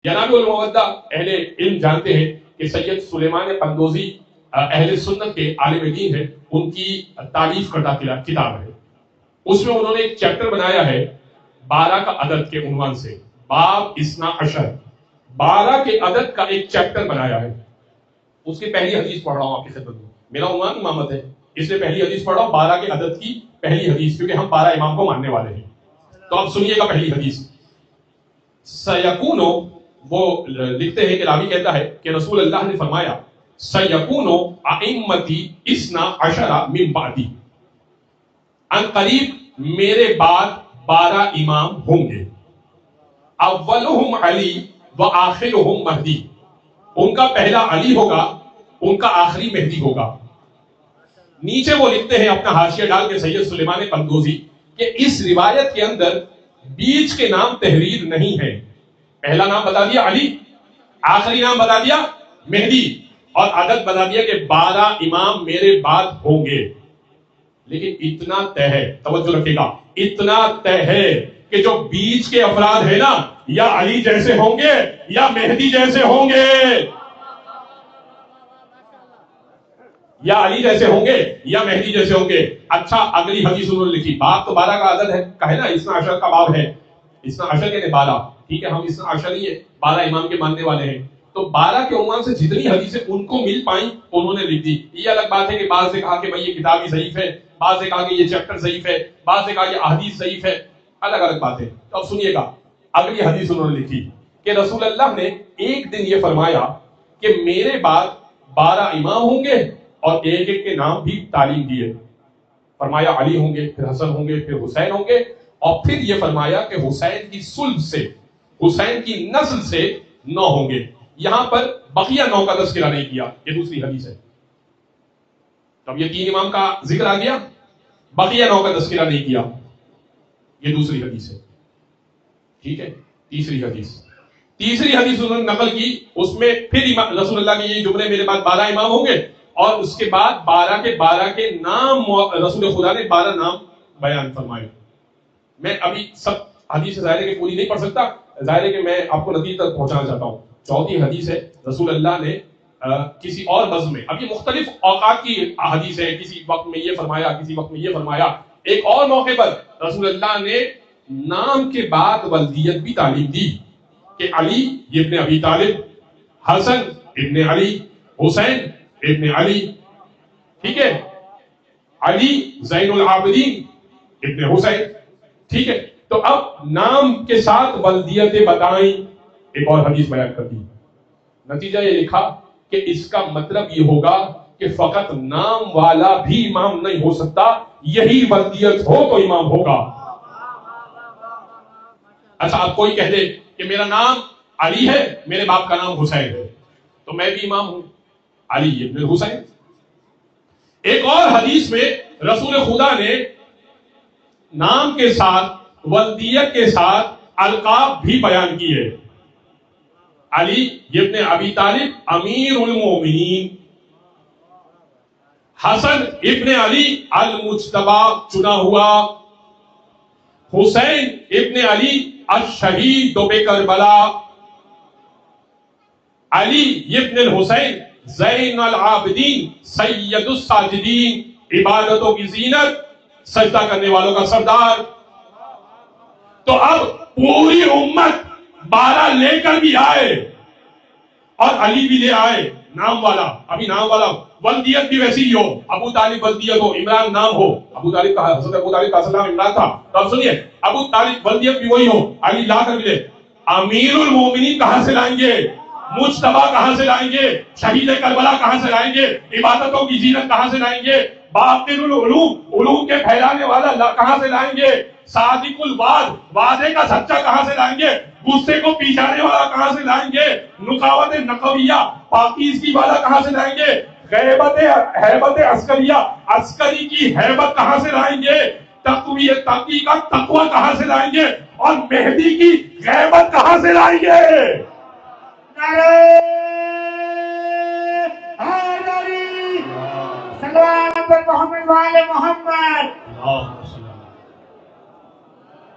جناب المودہ اہل علم جانتے ہیں کہ سید سلیمان قندوزی اہل سنت کے عالم دین ہے، ان کی تعریف کردہ کتاب ہے، اس میں انہوں نے ایک چیپٹر بنایا ہے 12 کا عدد کے عنوان سے، باب اثنا عشر، 12 کے عدد کا ایک چیپٹر بنایا ہے۔ اس کی پہلی حدیث پڑھ رہا ہوں آپ کی خدمت میں، میرا عنوان امامت ہے، اس لیے پہلی حدیث پڑھ رہا ہوں 12 کے عدد کی پہلی حدیث، کیونکہ ہم 12 امام کو ماننے والے ہیں۔ تو اب سنیے گا پہلی حدیث۔ سیکونو، وہ لکھتے ہیں کہ راوی کہتا ہے کہ رسول اللہ نے فرمایا سیکونو ائمتی اثنا عشر من بعدی، ان قریب میرے بعد 12 امام ہوں گے، اولہم علی و آخرہم مہدی، ان کا پہلا علی ہوگا، ان کا آخری مہدی ہوگا۔ نیچے وہ لکھتے ہیں اپنا حاشیہ ڈال کے سید سلیمان قندوزی کہ اس روایت کے اندر بیچ کے نام تحریر نہیں ہے، پہلا نام بتا دیا علی، آخری نام بتا دیا مہدی، اور عدد بتا دیا کہ 12 امام میرے بعد ہوں گے۔ لیکن اتنا طے ہے، توجہ رکھے گا، اتنا طے ہے کہ جو بیچ کے افراد ہیں نا، یا علی جیسے ہوں گے یا مہدی جیسے ہوں گے، یا علی جیسے ہوں گے یا مہدی جیسے ہوں گے۔ اچھا، اگلی حدیث انہوں نے لکھی، باب تو 12 کا عدد ہے، کہے نا اثنا عشر کا باب ہے، اثنا عشر یعنی 12، ٹھیک ہے، ہم اثنا عشر ہی ہے، 12 امام کے ماننے والے ہیں، تو 12 کے عنوان سے جتنی حدیثیں ان کو مل پائیں انہوں نے لکھ دی۔ یہ الگ بات ہے کہ بعض نے کہا کہ بھائی یہ کتاب ہی ضعیف ہے، بعض نے کہا کہ یہ چیپٹر ضعیف ہے، بعض نے کہا کہ احادیث ضعیف ہے، الگ الگ باتیں۔ تو اب سنیے گا، اگلی حدیث انہوں نے لکھی کہ رسول اللہ نے ایک دن یہ فرمایا کہ میرے بعد 12 امام ہوں گے اور ایک ایک کے نام بھی تعلیم دیے، فرمایا علی ہوں گے، پھر حسن ہوں گے، پھر حسین ہوں گے، اور پھر یہ فرمایا کہ حسین کی صلب سے، حسین کی نسل سے 9 ہوں گے۔ یہاں پر بقیہ 9 کا تذکرہ نہیں کیا، یہ دوسری حدیث ہے۔ تب یہ 3 امام کا ذکر آ گیا، بقیہ 9 کا تذکرہ نہیں کیا، یہ دوسری حدیث ہے، ٹھیک ہے۔ تیسری حدیث انہوں نے نقل کی، اس میں پھر رسول اللہ کے یہ جملے میرے بعد 12 امام ہوں گے، اور اس کے بعد 12 کے نام، رسول خدا نے 12 نام بیان فرمائے۔ میں ابھی سب حدیث ظاہر ہے کہ پوری نہیں پڑھ سکتا، ظاہر ہے کہ میں آپ کو نتیجے تک پہنچانا چاہتا ہوں۔ چوتھی حدیث ہے، رسول اللہ نے کسی اور بزم میں، اب یہ مختلف اوقات کی حدیث ہے، کسی وقت میں یہ فرمایا، کسی وقت میں یہ فرمایا، ایک اور موقع پر رسول اللہ نے نام کے بعد ولدیت بھی تعلیم دی کہ علی ابن ابی طالب، حسن ابن علی، حسین ابن علی، ٹھیک ہے، علی زین العابدین ابن حسین، ٹھیک ہے۔ تو اب نام کے ساتھ ولدیتیں بتائیں، ایک اور حدیث بیان کر دی۔ نتیجہ یہ لکھا کہ اس کا مطلب یہ ہوگا کہ فقط نام والا بھی امام نہیں ہو سکتا، یہی ولدیت ہو تو امام ہوگا۔ اچھا، آپ کوئی کہہ دے کہ میرا نام علی ہے، میرے باپ کا نام حسین ہے، تو میں بھی امام ہوں، علی ابن حسین۔ ایک اور حدیث میں رسول خدا نے نام کے ساتھ، ولدیت کے ساتھ القاب بھی بیان کیے، علی ابن ابی طالب امیر المومنین، حسن ابن علی المجتبی چنا ہوا، حسین ابن علی الشہید بکربلا، علی ابن الحسین زین العابدین سید الساجدین، عبادتوں کی زینت، سجدہ کرنے والوں کا سردار۔ تو اب پوری امت 12 لے کر بھی آئے اور علی بھی لے آئے، نام والا، ابھی نام والا، ولدیت بھی ویسی ہی ہو، ابو طالب ولدیت ہو، عمران نام ہو، ابو طالب کا حضرت ابو طالب کا اصل نام عمران تھا، تو اب سنیے، ابو طالب ولدیت بھی وہی ہو، علی لا کر ملے، امیر المومنین کہاں سے لائیں گے، مجتبی کہاں سے لائیں گے، شہید کربلا کہاں سے لائیں گے، عبادتوں کی زینت کہاں سے لائیں گے، باطن العلوم، علوم کے پھیلانے والا کہاں سے لائیں گے، صادق الوعد، وعدے کا سچا کہاں سے لائیں گے، غصے کو پیچھانے والا کہاں سے لائیں گے، نقاوت نقویہ، پاکیزگی والا کہاں سے لائیں گے، ہیبت عسکریہ، عسکری کی ہیبت کہاں سے لائیں گے، تقوی کا تقوی کہاں سے لائیں گے، اور مہدی کی غیبت کہاں سے لائیں گے۔ محمد وآل محمد۔